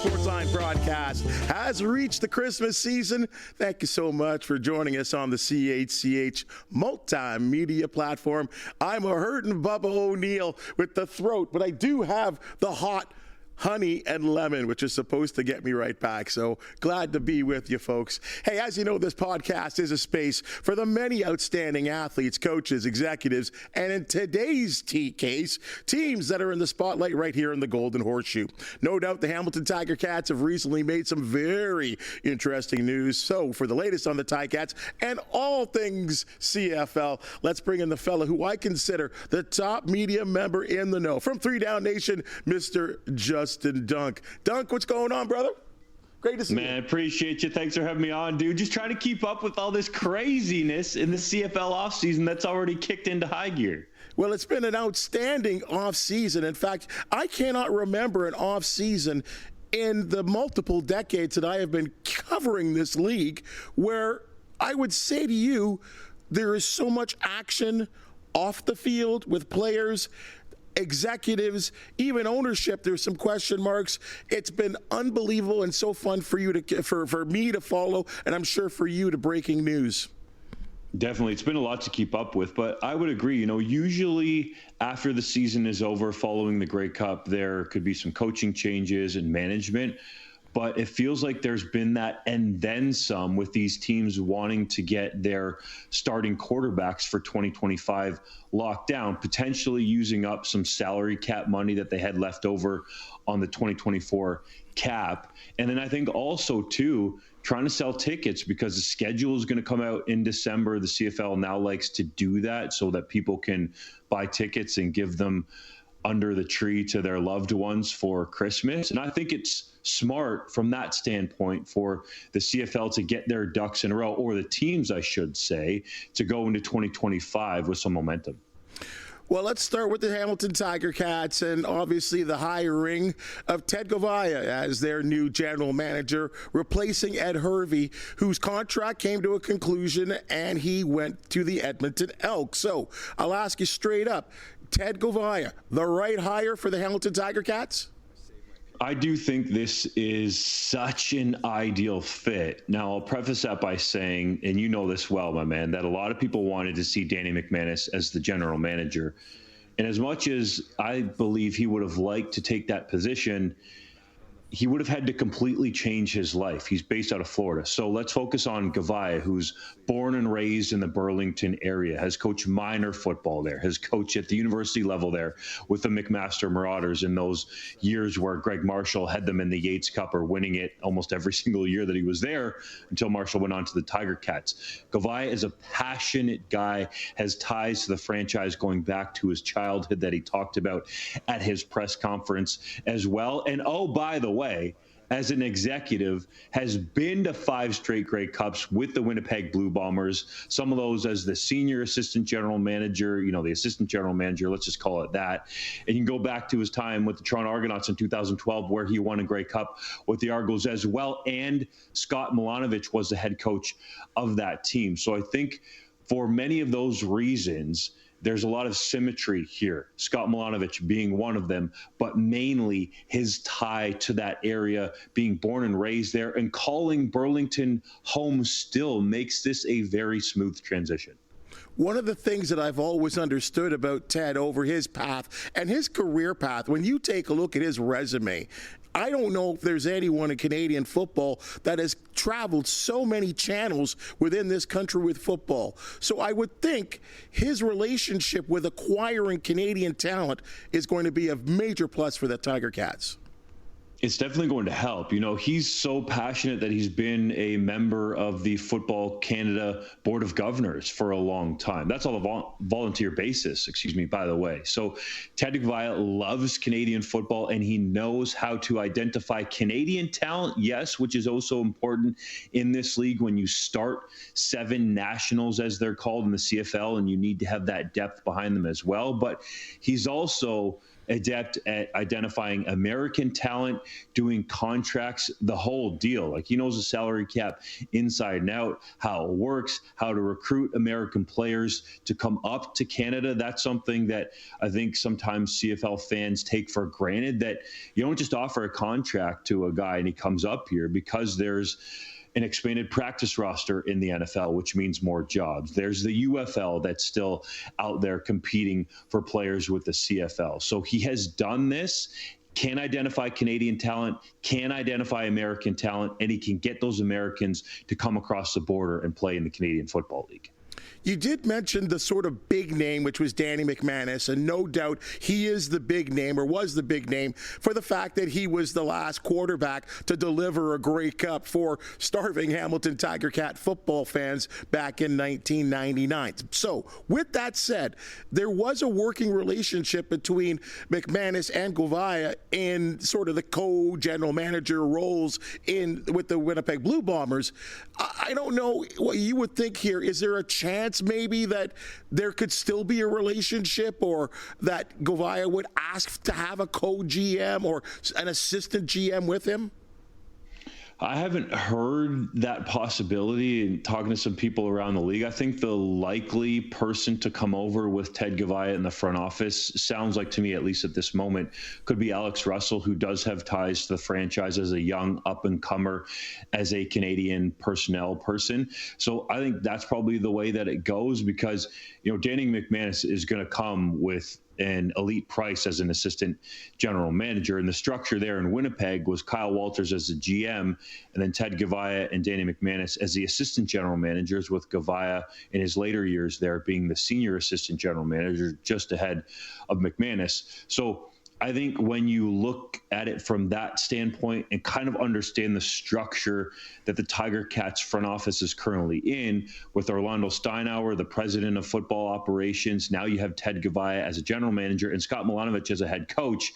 Sportsline Broadcast has reached the Christmas season. Thank you so much for joining us on the CHCH multimedia platform. I'm a hurtin' Bubba O'Neil with the throat, but I do have the hot honey and lemon, which is supposed to get me right back. So glad to be with you folks. Hey, as you know, this podcast is a space for the many outstanding athletes, coaches, executives, and in today's case, teams that are in the spotlight right here in the Golden Horseshoe. No doubt the Hamilton Tiger Cats have recently made some very interesting news. So for the latest on the Ticats and all things CFL, let's bring in the fella who I consider the top media member in the know. From Three Down Nation, Mr. Justin Dunk. Dunk, what's going on, brother? Great to see you. Man, appreciate you. Thanks for having me on, dude. Just trying to keep up with all this craziness in the CFL offseason that's already kicked into high gear. Well, it's been an outstanding offseason. In fact, I cannot remember an offseason in the multiple decades that I have been covering this league where I would say to you, there is so much action off the field with players, executives, even ownership. There's some question marks. It's been unbelievable and so fun for you for me to follow, and I'm sure for you to breaking news. Definitely. It's been a lot to keep up with, but I would agree, usually after the season is over following the Grey Cup, there could be some coaching changes and management. But it feels like there's been that and then some with these teams wanting to get their starting quarterbacks for 2025 locked down, potentially using up some salary cap money that they had left over on the 2024 cap. And then I think also, too, trying to sell tickets because the schedule is going to come out in December. The CFL now likes to do that so that people can buy tickets and give them under the tree to their loved ones for Christmas. And I think it's smart from that standpoint for the CFL to get their ducks in a row, or the teams, I should say, to go into 2025 with some momentum. Well, let's start with the Hamilton Tiger Cats and obviously the hiring of Ted Goveia as their new general manager, replacing Ed Hervey, whose contract came to a conclusion and he went to the Edmonton Elks. So I'll ask you straight up, Ted Goveia, the right hire for the Hamilton Tiger Cats? I do think this is such an ideal fit. Now, I'll preface that by saying, and you know this well, my man, that a lot of people wanted to see Danny McManus as the general manager. And as much as I believe he would have liked to take that position, he would have had to completely change his life. He's based out of Florida. So let's focus on Goveia, who's born and raised in the Burlington area, has coached minor football there, has coached at the university level there with the McMaster Marauders in those years where Greg Marshall had them in the Yates Cup or winning it almost every single year that he was there until Marshall went on to the Tiger Cats. Goveia is a passionate guy, has ties to the franchise going back to his childhood that he talked about at his press conference as well. And oh, by the way, as an executive, has been to 5 straight Grey Cups with the Winnipeg Blue Bombers, some of those as the senior assistant general manager, the assistant general manager, let's just call it that. And you can go back to his time with the Toronto Argonauts in 2012, where he won a Grey Cup with the Argos as well. And Scott Milanovic was the head coach of that team. So I think for many of those reasons, there's a lot of symmetry here, Scott Milanovic being one of them, but mainly his tie to that area, being born and raised there, and calling Burlington home still makes this a very smooth transition. One of the things that I've always understood about Ted over his path and his career path, when you take a look at his resume, I don't know if there's anyone in Canadian football that has traveled so many channels within this country with football. So I would think his relationship with acquiring Canadian talent is going to be a major plus for the Tiger Cats. It's definitely going to help. He's so passionate that he's been a member of the Football Canada Board of Governors for a long time. That's on a volunteer basis, by the way. So Ted Goveia loves Canadian football, and he knows how to identify Canadian talent, yes, which is also important in this league when you start 7 nationals, as they're called in the CFL, and you need to have that depth behind them as well. But he's also adept at identifying American talent, doing contracts, the whole deal. Like, he knows the salary cap inside and out, how it works, how to recruit American players to come up to Canada. That's something that I think sometimes CFL fans take for granted, that you don't just offer a contract to a guy and he comes up here, because there's an expanded practice roster in the NFL, which means more jobs. There's the UFL that's still out there competing for players with the CFL. So he has done this, can identify Canadian talent, can identify American talent, and he can get those Americans to come across the border and play in the Canadian Football League. You did mention the sort of big name, which was Danny McManus, and no doubt he is the big name, or was the big name, for the fact that he was the last quarterback to deliver a Grey Cup for starving Hamilton Tiger Cat football fans back in 1999. So, with that said, there was a working relationship between McManus and Goveia in sort of the co-general manager roles with the Winnipeg Blue Bombers. I don't know what you would think here. Is there a chance maybe that there could still be a relationship, or that Goveia would ask to have a co-GM or an assistant GM with him? I haven't heard that possibility. And talking to some people around the league, I think the likely person to come over with Ted Goveia in the front office, sounds like to me, at least at this moment, could be Alex Russell, who does have ties to the franchise as a young up-and-comer, as a Canadian personnel person. So I think that's probably the way that it goes, because, Danny McManus is going to come with an elite price as an assistant general manager. And the structure there in Winnipeg was Kyle Walters as the GM, and then Ted Goveia and Danny McManus as the assistant general managers, with Goveia in his later years there being the senior assistant general manager, just ahead of McManus. So I think when you look at it from that standpoint and kind of understand the structure that the Tiger Cats front office is currently in, with Orlando Steinauer, the president of football operations, now you have Ted Goveia as a general manager and Scott Milanovic as a head coach,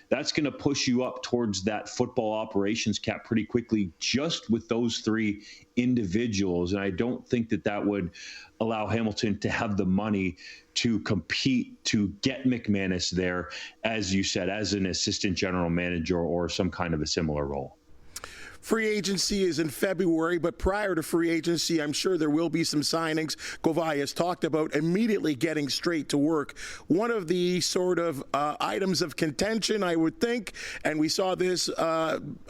that's going to push you up towards that football operations cap pretty quickly, just with those three individuals. And I don't think that would allow Hamilton to have the money to compete to get McManus there, as you said, as an assistant general manager or some kind of a similar role. Free agency is in February, but prior to free agency, I'm sure there will be some signings. Goveia has talked about immediately getting straight to work. One of the sort of items of contention, I would think, and we saw this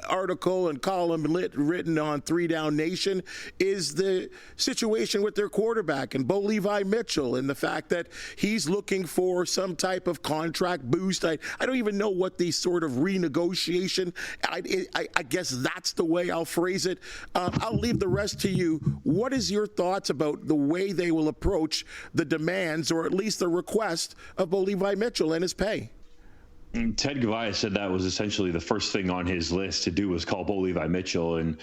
article and column written on 3 Down Nation, is the situation with their quarterback and Bo Levi Mitchell, and the fact that he's looking for some type of contract boost. I don't even know what the sort of renegotiation, I guess that's the way I'll phrase it. I'll leave the rest to you. What is your thoughts about the way they will approach the demands, or at least the request, of Bo Levi Mitchell and his pay? Ted Goveia said that was essentially the first thing on his list to do, was call Bo Levi Mitchell and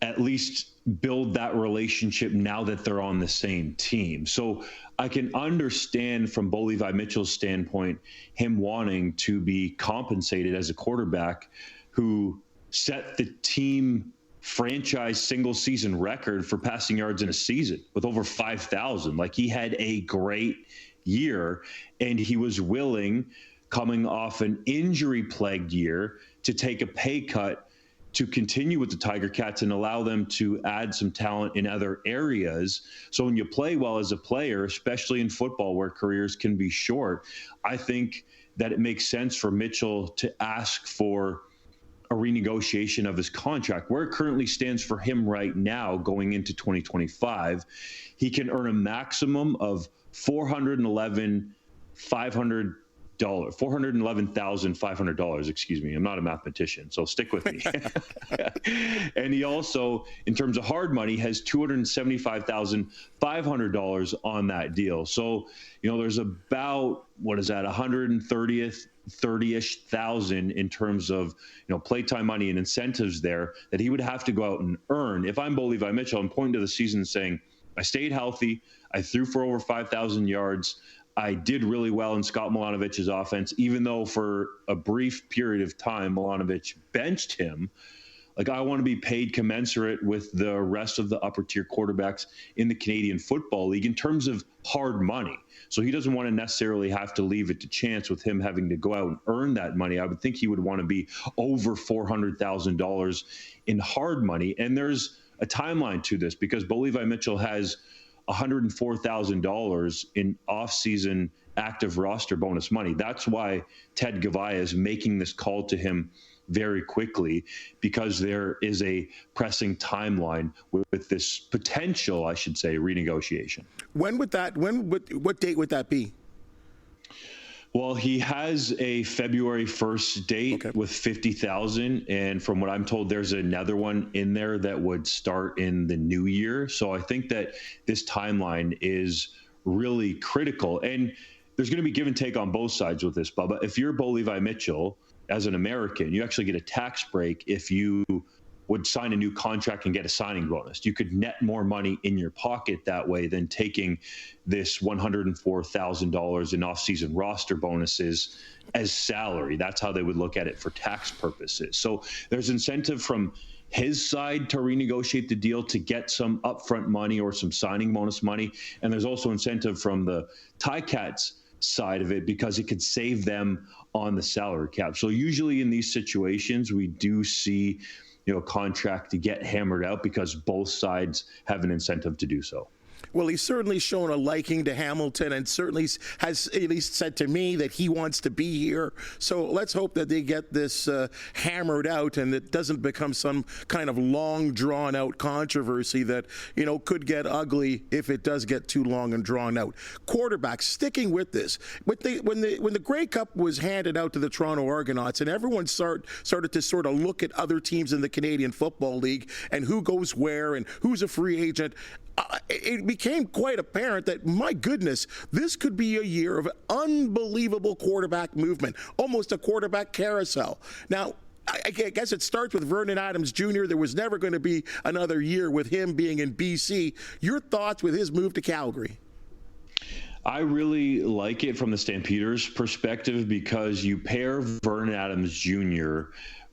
at least build that relationship now that they're on the same team. So I can understand from Bo Levi Mitchell's standpoint, him wanting to be compensated as a quarterback who set the team franchise single season record for passing yards in a season with over 5,000. Like, he had a great year, and he was willing, coming off an injury plagued year, to take a pay cut to continue with the Tiger Cats and allow them to add some talent in other areas. So when you play well as a player, especially in football where careers can be short, I think that it makes sense for Mitchell to ask for a renegotiation of his contract. Where it currently stands for him right now, going into 2025, he can earn a maximum of $411,500. Excuse me. I'm not a mathematician, so stick with me. And he also, in terms of hard money, has $275,500 on that deal. So, there's about, 30-ish thousand in terms of, playtime money and incentives there that he would have to go out and earn. If I'm Bo Levi Mitchell, I'm pointing to the season saying, I stayed healthy. I threw for over 5,000 yards. I did really well in Scott Milanovic's offense, even though for a brief period of time, Milanovic benched him. Like, I want to be paid commensurate with the rest of the upper tier quarterbacks in the Canadian Football League in terms of hard money. So he doesn't want to necessarily have to leave it to chance with him having to go out and earn that money. I would think he would want to be over $400,000 in hard money. And there's a timeline to this because Bo Levi Mitchell has $104,000 in off-season active roster bonus money. That's why Ted Goveia is making this call to him very quickly, because there is a pressing timeline with this potential, I should say, renegotiation. What date would that be? Well, he has a February 1st date with 50,000. And from what I'm told, there's another one in there that would start in the new year. So I think that this timeline is really critical. And there's going to be give and take on both sides with this, Bubba. If you're Bo Levi Mitchell, as an American, you actually get a tax break if you would sign a new contract and get a signing bonus. You could net more money in your pocket that way than taking this $104,000 in off-season roster bonuses as salary. That's how they would look at it for tax purposes. So there's incentive from his side to renegotiate the deal to get some upfront money or some signing bonus money. And there's also incentive from the Ticats side of it because it could save them on the salary cap. So usually in these situations, we do see, a contract to get hammered out because both sides have an incentive to do so. Well, he's certainly shown a liking to Hamilton and certainly has at least said to me that he wants to be here. So let's hope that they get this hammered out and it doesn't become some kind of long drawn out controversy that, could get ugly if it does get too long and drawn out. Quarterbacks, sticking with this, when the Grey Cup was handed out to the Toronto Argonauts and everyone started to sort of look at other teams in the Canadian Football League and who goes where and who's a free agent, it became quite apparent that, my goodness, this could be a year of unbelievable quarterback movement, almost a quarterback carousel. Now, I guess it starts with Vernon Adams Jr. There was never going to be another year with him being in BC. Your thoughts with his move to Calgary? I really like it from the Stampeders' perspective because you pair Vernon Adams Jr.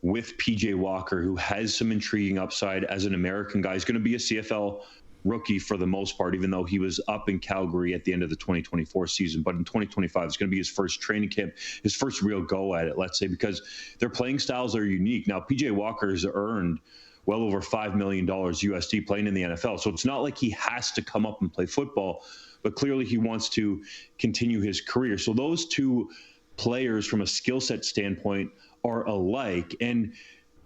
with PJ Walker, who has some intriguing upside as an American guy. He's going to be a CFL rookie for the most part, even though he was up in Calgary at the end of the 2024 season. But in 2025, it's going to be his first training camp, his first real go at it, let's say, because their playing styles are unique. Now, PJ Walker has earned well over $5 million USD playing in the NFL. So it's not like he has to come up and play football, but clearly he wants to continue his career. So those two players from a skill set standpoint are alike. And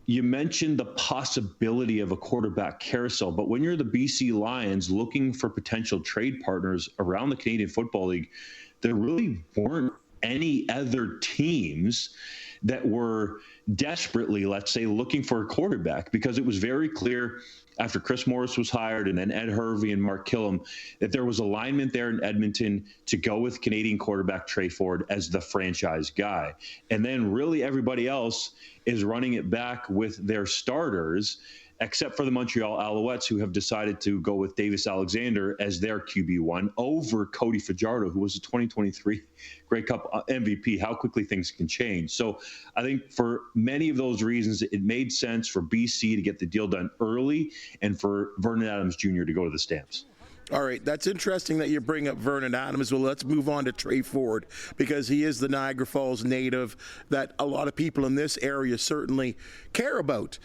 you mentioned the possibility of a quarterback carousel, but when you're the BC Lions looking for potential trade partners around the Canadian Football League, there really weren't any other teams that were desperately, let's say, looking for a quarterback, because it was very clear after Chris Morris was hired and then Ed Hervey and Mark Killam that there was alignment there in Edmonton to go with Canadian quarterback Tre Ford as the franchise guy. And then really everybody else is running it back with their starters, except for the Montreal Alouettes, who have decided to go with Davis Alexander as their QB1 over Cody Fajardo, who was a 2023 Grey Cup MVP. How quickly things can change. So I think for many of those reasons, it made sense for BC to get the deal done early and for Vernon Adams Jr. to go to the Stamps. All right, that's interesting that you bring up Vernon Adams. Well, let's move on to Tre Ford, because he is the Niagara Falls native that a lot of people in this area certainly care about.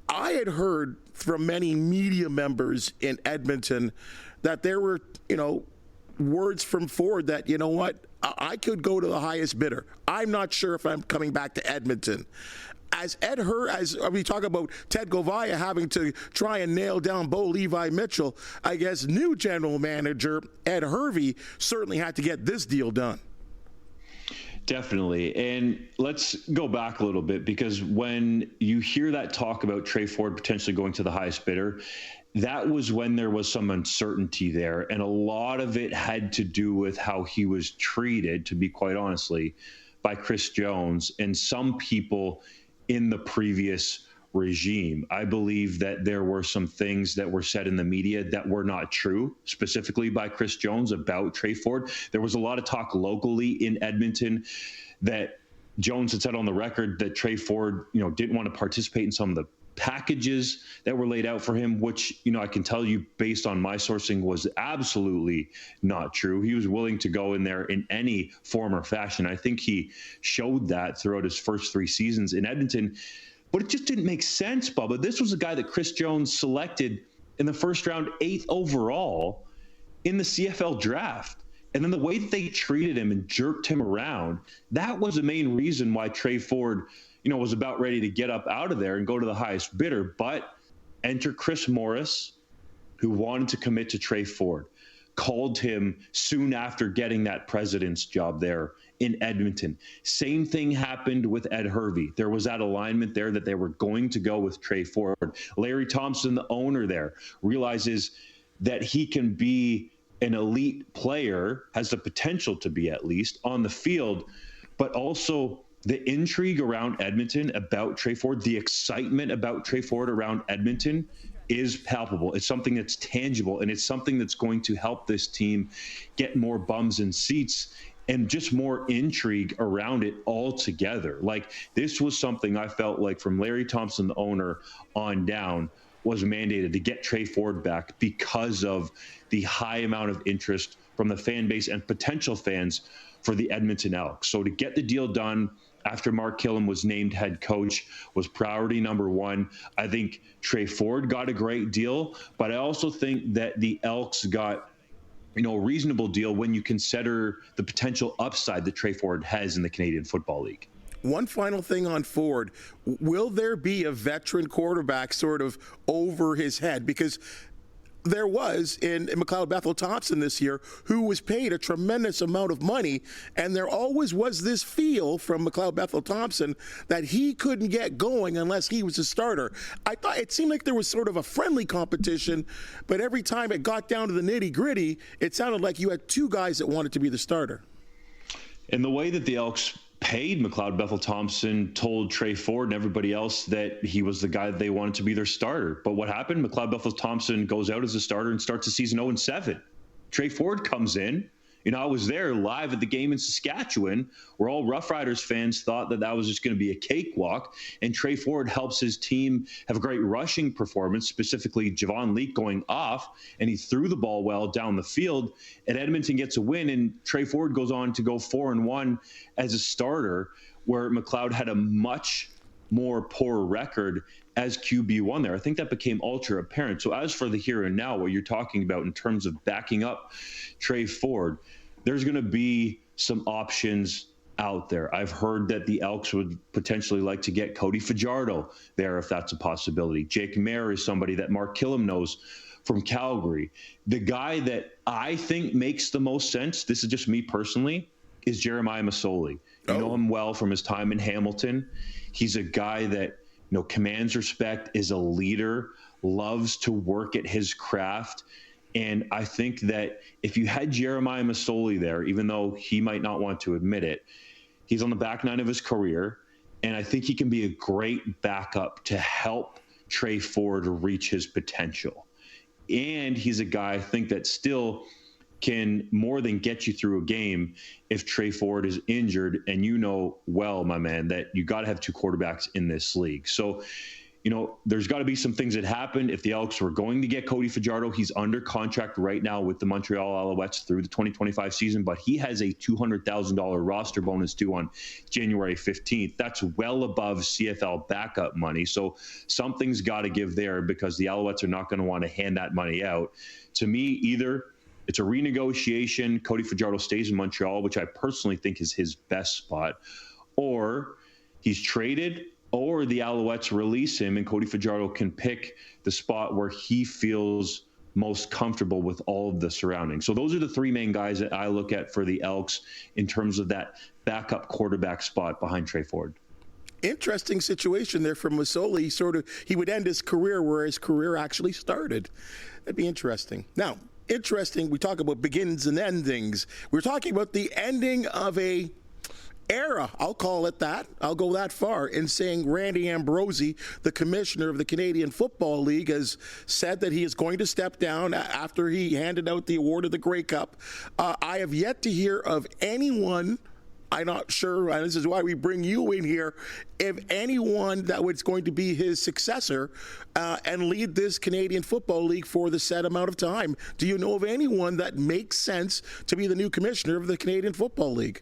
I had heard from many media members in Edmonton that there were, words from Ford that, I could go to the highest bidder. I'm not sure if I'm coming back to Edmonton. As we talk about Ted Goveia having to try and nail down Bo Levi Mitchell, I guess new general manager Ed Hervey certainly had to get this deal done. Definitely. And let's go back a little bit, because when you hear that talk about Tre Ford potentially going to the highest bidder, that was when there was some uncertainty there. And a lot of it had to do with how he was treated, to be quite honestly, by Chris Jones and some people in the previous regime. I believe that there were some things that were said in the media that were not true, specifically by Chris Jones about Tre Ford. There was a lot of talk locally in Edmonton that Jones had said on the record that Tre Ford, didn't want to participate in some of the packages that were laid out for him, which, I can tell you based on my sourcing was absolutely not true. He was willing to go in there in any form or fashion. I think he showed that throughout his first 3 seasons in Edmonton, but it just didn't make sense, Bubba. This was a guy that Chris Jones selected in the first round, 8th overall in the CFL draft. And then the way that they treated him and jerked him around, that was the main reason why Tre Ford, was about ready to get up out of there and go to the highest bidder. But enter Chris Morris, who wanted to commit to Tre Ford, called him soon after getting that president's job there in Edmonton. Same thing happened with Ed Hervey. There was that alignment there that they were going to go with Tre Ford. Larry Thompson, the owner there, realizes that he can be an elite player, has the potential to be at least on the field, but also the intrigue around Edmonton about Tre Ford, the excitement about Tre Ford around Edmonton is palpable. It's something that's tangible, and it's something that's going to help this team get more bums in seats and just more intrigue around it altogether. Like, this was something I felt like from Larry Thompson, the owner, on down was mandated to get Tre Ford back because of the high amount of interest from the fan base and potential fans for the Edmonton Elks. So to get the deal done after Mark Killam was named head coach was priority number 1. I think Tre Ford got a great deal, but I also think that the Elks got a reasonable deal when you consider the potential upside that Tre Ford has in the Canadian Football League. One final thing on Ford. Will there be a veteran quarterback sort of over his head? Because there was in McLeod Bethel Thompson this year, who was paid a tremendous amount of money, and there always was this feel from McLeod Bethel Thompson that he couldn't get going unless he was a starter. I thought it seemed like there was sort of a friendly competition, but every time it got down to the nitty-gritty, it sounded like you had 2 guys that wanted to be the starter. And the way that the Elks paid McLeod Bethel Thompson told Tre Ford and everybody else that he was the guy that they wanted to be their starter. But what happened? McLeod Bethel Thompson goes out as a starter and starts the season 0-7. Tre Ford comes in. I was there live at the game in Saskatchewan, where all Rough Riders fans thought that was just going to be a cakewalk. And Tre Ford helps his team have a great rushing performance, specifically Javon Leake going off, and he threw the ball well down the field. And Edmonton gets a win, and Tre Ford goes on to go 4-1 as a starter, where McLeod had a much more poor record as QB1 there. I think that became ultra apparent. So as for the here and now, what you're talking about in terms of backing up Tre Ford, there's going to be some options out there. I've heard that the Elks would potentially like to get Cody Fajardo there if that's a possibility. Jake Mayer is somebody that Mark Killam knows from Calgary. The guy that I think makes the most sense, this is just me personally, is Jeremiah Masoli. You know him well from his time in Hamilton. He's a guy that commands respect, is a leader, loves to work at his craft. And I think that if you had Jeremiah Masoli there, even though he might not want to admit it, he's on the back nine of his career. And I think he can be a great backup to help Tre Ford reach his potential. And he's a guy, I think, that still can more than get you through a game if Tre Ford is injured. And well, my man, that you got to have 2 quarterbacks in this league. So, there's got to be some things that happened. If the Elks were going to get Cody Fajardo, he's under contract right now with the Montreal Alouettes through the 2025 season, but he has a $200,000 roster bonus due on January 15th. That's well above CFL backup money. So something's got to give there, because the Alouettes are not going to want to hand that money out. To me, either it's a renegotiation, Cody Fajardo stays in Montreal, which I personally think is his best spot, or he's traded, or the Alouettes release him and Cody Fajardo can pick the spot where he feels most comfortable with all of the surroundings. So those are the 3 main guys that I look at for the Elks in terms of that backup quarterback spot behind Tre Ford. Interesting situation there for Masoli. He would end his career where his career actually started. That'd be interesting. Now, we talk about beginnings and endings. We're talking about the ending of a era, I'll call it that. I'll go that far in saying Randy Ambrosie, the commissioner of the Canadian Football League, has said that he is going to step down after he handed out the award of the Grey Cup. I have yet to hear of anyone I'm not sure, and this is why we bring you in here, if anyone that was going to be his successor and lead this Canadian Football League for the set amount of time. Do you know of anyone that makes sense to be the new commissioner of the Canadian Football League?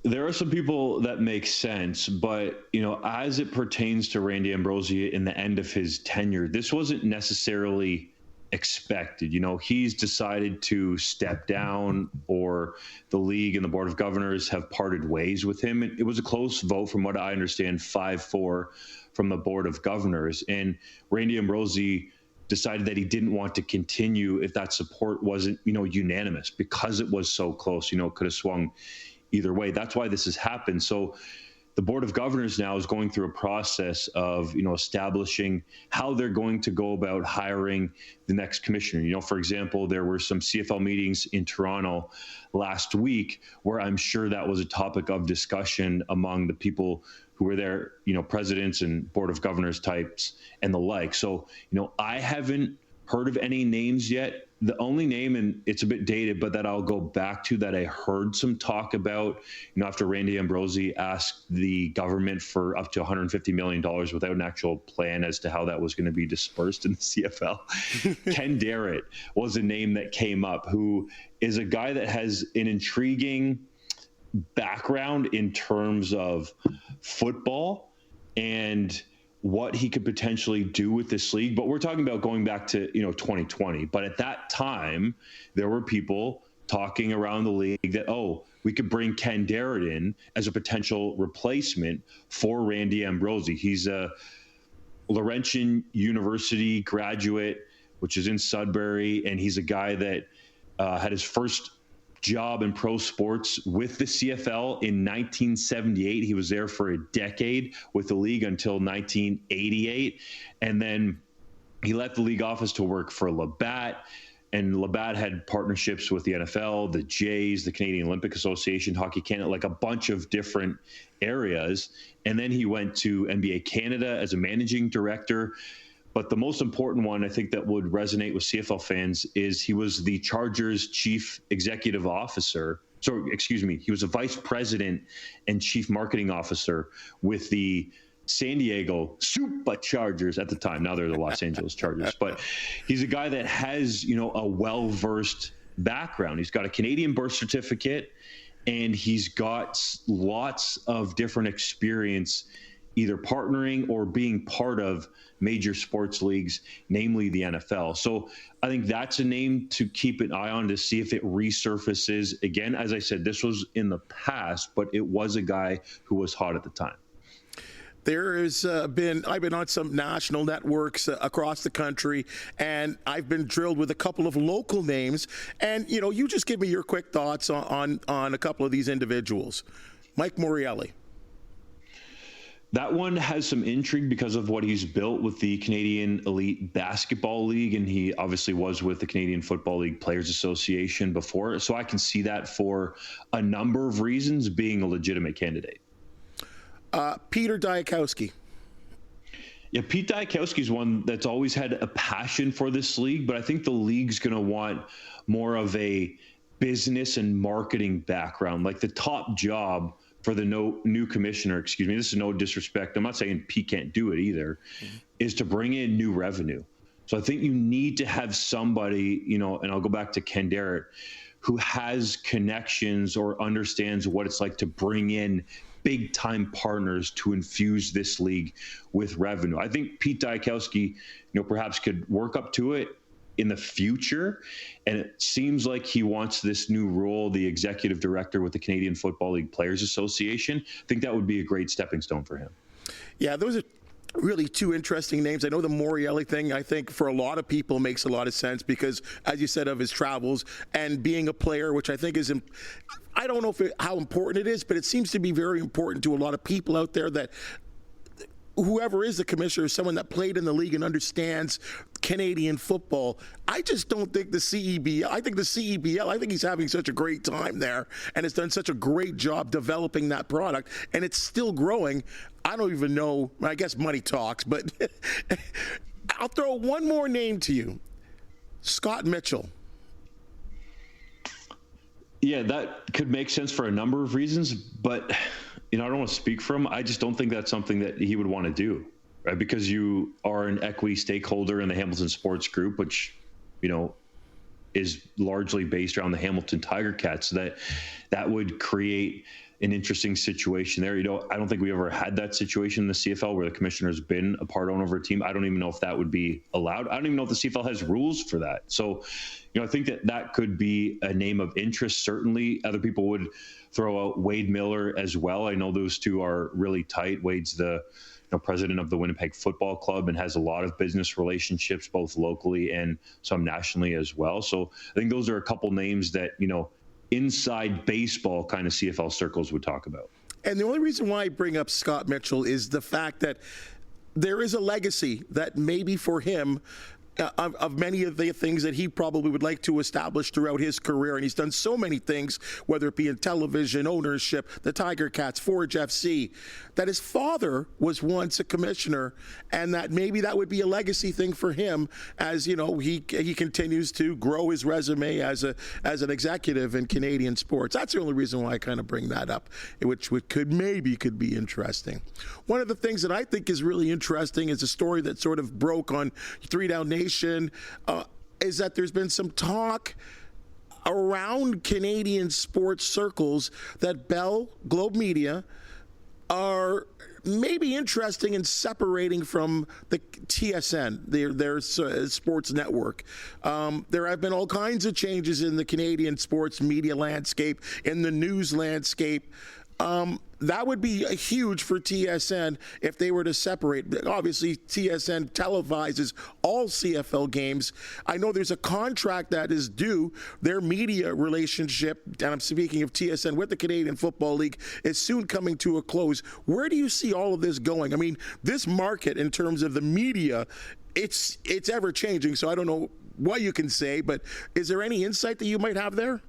There are some people that make sense, but, as it pertains to Randy Ambrosie in the end of his tenure, this wasn't necessarily expected. He's decided to step down, or the league and the board of governors have parted ways with him. It was a close vote, from what I understand, 5-4 from the board of governors. And Randy Ambrosie decided that he didn't want to continue if that support wasn't, unanimous, because it was so close. It could have swung either way. That's why this has happened. So the board of governors now is going through a process of, establishing how they're going to go about hiring the next commissioner. For example, there were some CFL meetings in Toronto last week where I'm sure that was a topic of discussion among the people who were there, presidents and board of governors types and the like. So, I haven't heard of any names yet. The only name, and it's a bit dated, but that I'll go back to, that I heard some talk about, after Randy Ambrosie asked the government for up to $150 million without an actual plan as to how that was going to be dispersed in the CFL. Ken Darrett was a name that came up, who is a guy that has an intriguing background in terms of football and what he could potentially do with this league. But we're talking about going back to 2020. But at that time, there were people talking around the league that, we could bring Ken Darrett in as a potential replacement for Randy Ambrosie. He's a Laurentian University graduate, which is in Sudbury, and he's a guy that had his first job in pro sports with the CFL in 1978. He was there for a decade with the league until 1988. And then he left the league office to work for Labatt. And Labatt had partnerships with the NFL, the Jays, the Canadian Olympic Association, Hockey Canada, like a bunch of different areas. And then he went to NBA Canada as a managing director. But the most important one, I think, that would resonate with CFL fans is he was the Chargers chief executive officer. He was a vice president and chief marketing officer with the San Diego Superchargers at the time. Now they're the Los Angeles Chargers. But he's a guy that has, a well-versed background. He's got a Canadian birth certificate, and he's got lots of different experience either partnering or being part of major sports leagues, namely the NFL. So I think that's a name to keep an eye on to see if it resurfaces. Again, as I said, this was in the past, but it was a guy who was hot at the time. I've been on some national networks across the country, and I've been drilled with a couple of local names. And, you just give me your quick thoughts on a couple of these individuals. Mike Morreale. That one has some intrigue because of what he's built with the Canadian Elite Basketball League, and he obviously was with the Canadian Football League Players Association before. So I can see that for a number of reasons being a legitimate candidate. Peter Diakowski. Yeah, Pete Diakowski is one that's always had a passion for this league, but I think the league's going to want more of a business and marketing background. Like the top job for the new commissioner, this is no disrespect, I'm not saying Pete can't do it either, is to bring in new revenue. So I think you need to have somebody, and I'll go back to Ken Darrett, who has connections or understands what it's like to bring in big time partners to infuse this league with revenue. I think Pete Diakowski, perhaps could work up to it in the future. And it seems like he wants this new role, the executive director with the Canadian Football League Players Association. I think that would be a great stepping stone for him. Yeah, those are really two interesting names. I know the Morreale thing, I think for a lot of people makes a lot of sense because, as you said, of his travels and being a player, which I think is, I don't know how important it is, but it seems to be very important to a lot of people out there that whoever is the commissioner is someone that played in the league and understands Canadian football. I just don't think the CEBL, I think he's having such a great time there and has done such a great job developing that product, and it's still growing. I don't even know, I guess money talks, but I'll throw one more name to you. Scott Mitchell. Yeah, that could make sense for a number of reasons, but I don't want to speak for him. I just don't think that's something that he would want to do, right? Because you are an equity stakeholder in the Hamilton Sports Group, which, is largely based around the Hamilton Ticats. That would create an interesting situation there. I don't think we ever had that situation in the CFL where the commissioner's been a part owner of a team. I don't even know if that would be allowed. I don't even know if the CFL has rules for that. So, I think that could be a name of interest. Certainly other people would throw out Wade Miller as well. I know those two are really tight. Wade's the president of the Winnipeg Football Club and has a lot of business relationships, both locally and some nationally as well. So I think those are a couple names that, inside baseball kind of CFL circles would talk about. And the only reason why I bring up Scott Mitchell is the fact that there is a legacy that maybe for him of many of the things that he probably would like to establish throughout his career. And he's done so many things, whether it be in television, ownership, the Ticats, Forge FC, that his father was once a commissioner, and that maybe that would be a legacy thing for him as, he continues to grow his resume as an executive in Canadian sports. That's the only reason why I kind of bring that up, which could be interesting. One of the things that I think is really interesting is a story that sort of broke on 3 Down Nation, is that there's been some talk around Canadian sports circles that Bell Globe Media are maybe interesting in separating from the TSN, their sports network. There have been all kinds of changes in the Canadian sports media landscape, in the news landscape. That would be huge for TSN if they were to separate. Obviously, TSN televises all CFL games. I know there's a contract that is due. Their media relationship, and I'm speaking of TSN with the Canadian Football League, is soon coming to a close. Where do you see all of this going? I mean, this market in terms of the media, it's ever changing, so I don't know what you can say, but is there any insight that you might have there?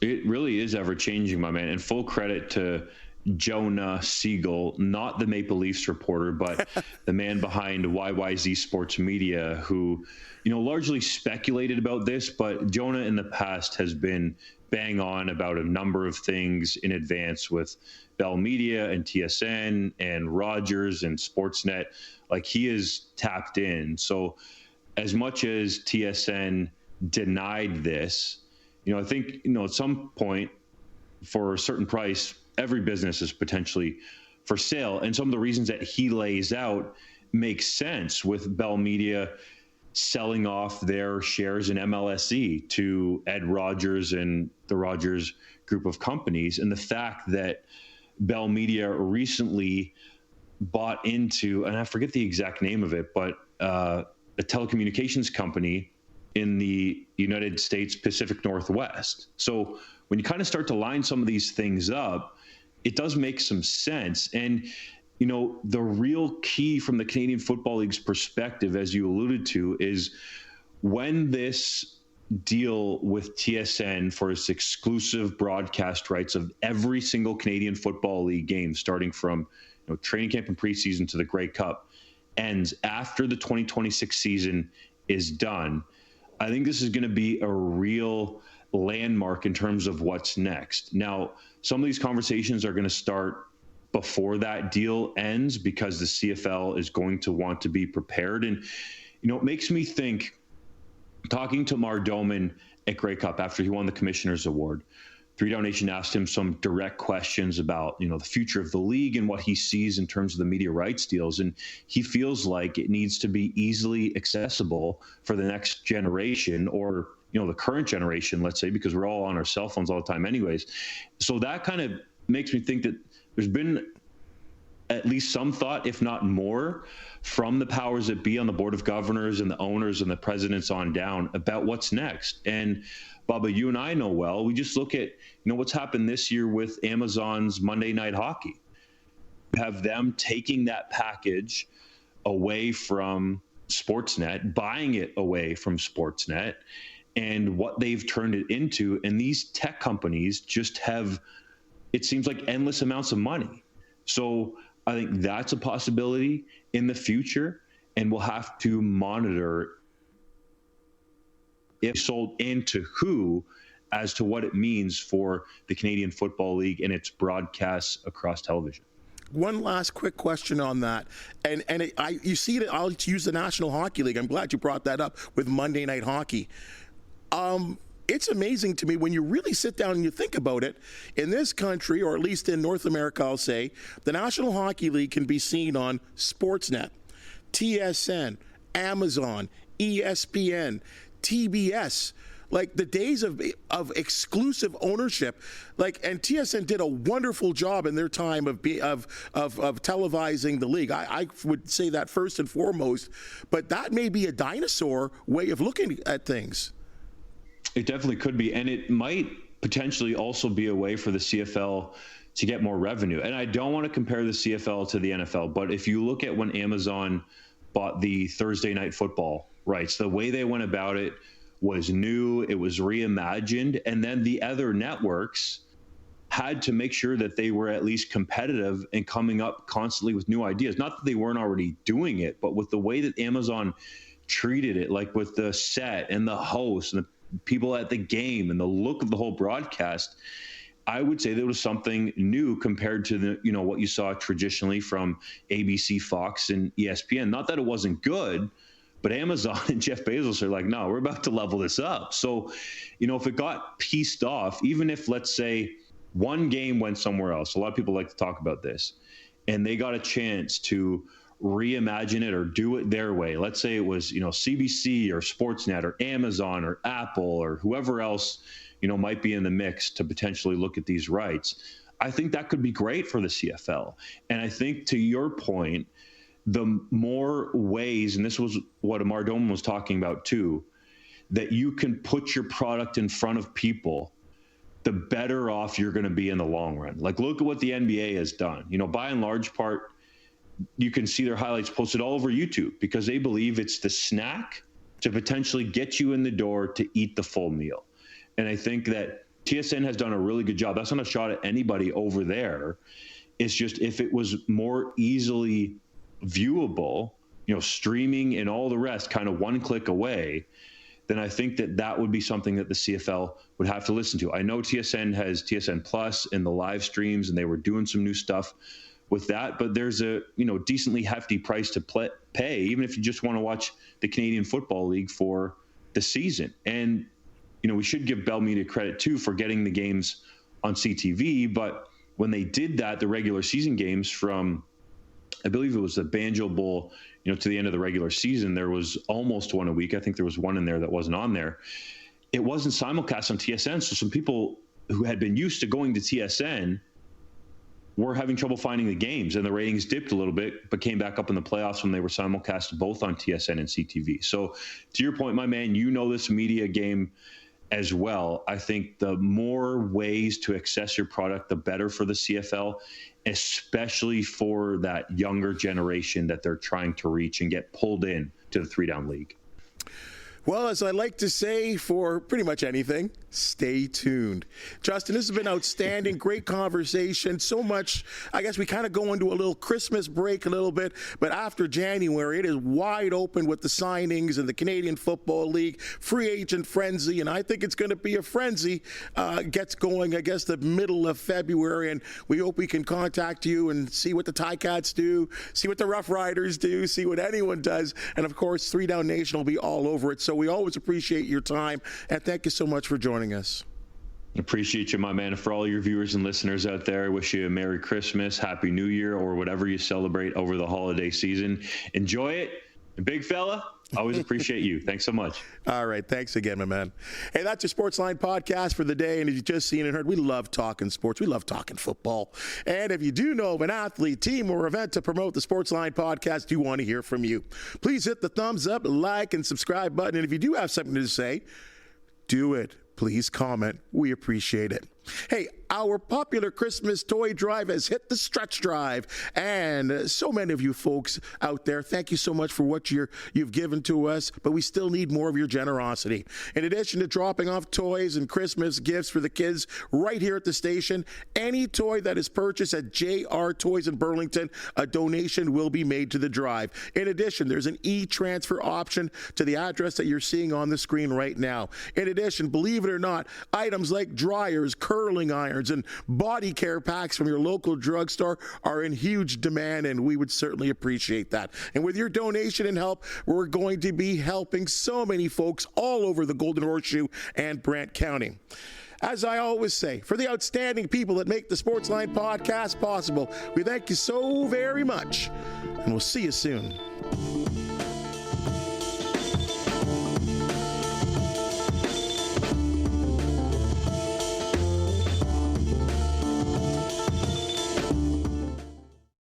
It really is ever changing, my man. And full credit to Jonah Siegel, not the Maple Leafs reporter, but the man behind YYZ Sports Media, who, largely speculated about this, but Jonah in the past has been bang on about a number of things in advance with Bell Media and TSN and Rogers and Sportsnet. Like, he is tapped in. So as much as TSN denied this, I think, at some point for a certain price, every business is potentially for sale. And some of the reasons that he lays out make sense, with Bell Media selling off their shares in MLSE to Ed Rogers and the Rogers group of companies. And the fact that Bell Media recently bought into, and I forget the exact name of it, but a telecommunications company in the United States Pacific Northwest. So when you kind of start to line some of these things up, it does make some sense. And, the real key from the Canadian Football League's perspective, as you alluded to, is when this deal with TSN for its exclusive broadcast rights of every single Canadian Football League game, starting from training camp and preseason to the Grey Cup, ends after the 2026 season is done, I think this is going to be a real landmark in terms of what's next. Now, some of these conversations are going to start before that deal ends, because the CFL is going to want to be prepared. And, it makes me think, talking to Mar Doman at Grey Cup after he won the Commissioner's Award, 3 Down Nation asked him some direct questions about, the future of the league and what he sees in terms of the media rights deals. And he feels like it needs to be easily accessible for the next generation, or, the current generation, let's say, because we're all on our cell phones all the time anyways. So that kind of makes me think that there's been at least some thought, if not more, from the powers that be on the Board of Governors and the owners and the presidents on down about what's next. And Bubba, you and I know well, we just look at, what's happened this year with Amazon's Monday Night Hockey. Have them taking that package away from Sportsnet, buying it away from Sportsnet, and what they've turned it into. And these tech companies just have, it seems like, endless amounts of money. So I think that's a possibility in the future, and we'll have to monitor if sold into who as to what it means for the Canadian Football League and its broadcasts across television. One last quick question on that, you see that I'll use the National Hockey League. I'm glad you brought that up with Monday Night Hockey. It's amazing to me when you really sit down and you think about it. In this country, or at least in North America, I'll say, the National Hockey League can be seen on Sportsnet, TSN, Amazon, ESPN, TBS. Like the days of exclusive ownership, and TSN did a wonderful job in their time of televising the league. I would say that first and foremost, but that may be a dinosaur way of looking at things. It definitely could be, and it might potentially also be a way for the CFL to get more revenue. And I don't want to compare the CFL to the NFL, but if you look at when Amazon bought the Thursday Night Football rights, the way they went about it was new, it was reimagined, and then the other networks had to make sure that they were at least competitive and coming up constantly with new ideas. Not that they weren't already doing it, but with the way that Amazon treated it, like with the set and the host and the people at the game and the look of the whole broadcast, I would say there was something new compared to the, what you saw traditionally from ABC, Fox, and ESPN. Not that it wasn't good, but Amazon and Jeff Bezos are like, no, we're about to level this up. So, if it got pieced off, even if, let's say, one game went somewhere else, a lot of people like to talk about this, and they got a chance to reimagine it or do it their way. Let's say it was, CBC or Sportsnet or Amazon or Apple or whoever else, might be in the mix to potentially look at these rights. I think that could be great for the CFL. And I think, to your point, the more ways, and this was what Amar Doman was talking about too, that you can put your product in front of people, the better off you're going to be in the long run. Like, look at what the NBA has done. By and large part, you can see their highlights posted all over YouTube because they believe it's the snack to potentially get you in the door to eat the full meal. And I think that TSN has done a really good job. That's not a shot at anybody over there. It's just, if it was more easily viewable, streaming and all the rest kind of one click away, then I think that would be something that the CFL would have to listen to. I know TSN has TSN Plus and the live streams, and they were doing some new stuff with that, but there's a decently hefty price to pay, even if you just want to watch the Canadian Football League for the season. And we should give Bell Media credit too for getting the games on CTV, but when they did that, the regular season games from, I believe it was the Banjo Bowl, to the end of the regular season, there was almost one a week. I think there was one in there that wasn't on there. It wasn't simulcast on TSN, so some people who had been used to going to TSN were having trouble finding the games, and the ratings dipped a little bit, but came back up in the playoffs when they were simulcast both on TSN and CTV. So to your point, my man, this media game as well. I think the more ways to access your product, the better for the CFL, especially for that younger generation that they're trying to reach and get pulled in to the 3-down league. Well, as I like to say for pretty much anything, stay tuned. Justin, this has been outstanding. Great conversation. So much. I guess we kind of go into a little Christmas break a little bit, but after January, it is wide open with the signings and the Canadian Football League, free agent frenzy, and I think it's going to be a frenzy. Gets going, I guess, the middle of February, and we hope we can contact you and see what the Ticats do, see what the Rough Riders do, see what anyone does, and of course, 3-Down Nation will be all over it. So we always appreciate your time, and thank you so much for joining us. Appreciate you, my man. And for all your viewers and listeners out there, I wish you a Merry Christmas, Happy New Year, or whatever you celebrate over the holiday season. Enjoy it. And big fella, always appreciate you. Thanks so much. All right. Thanks again, my man. Hey, that's your Sportsline podcast for the day. And if you've just seen and heard, we love talking sports. We love talking football. And if you do know of an athlete, team, or event to promote the Sportsline podcast, we want to hear from you. Please hit the thumbs up, like, and subscribe button. And if you do have something to say, do it. Please comment. We appreciate it. Hey, our popular Christmas toy drive has hit the stretch drive, and so many of you folks out there, thank you so much for what you've given to us, but we still need more of your generosity. In addition to dropping off toys and Christmas gifts for the kids right here at the station, any toy that is purchased at JR Toys in Burlington, a donation will be made to the drive. In addition, there's an e-transfer option to the address that you're seeing on the screen right now. In addition, believe it or not, items like dryers, curling irons, and body care packs from your local drugstore are in huge demand, and we would certainly appreciate that. And with your donation and help, we're going to be helping so many folks all over the Golden Horseshoe and Brant County. As I always say, for the outstanding people that make the Sportsline Podcast possible, we thank you so very much, and we'll see you soon.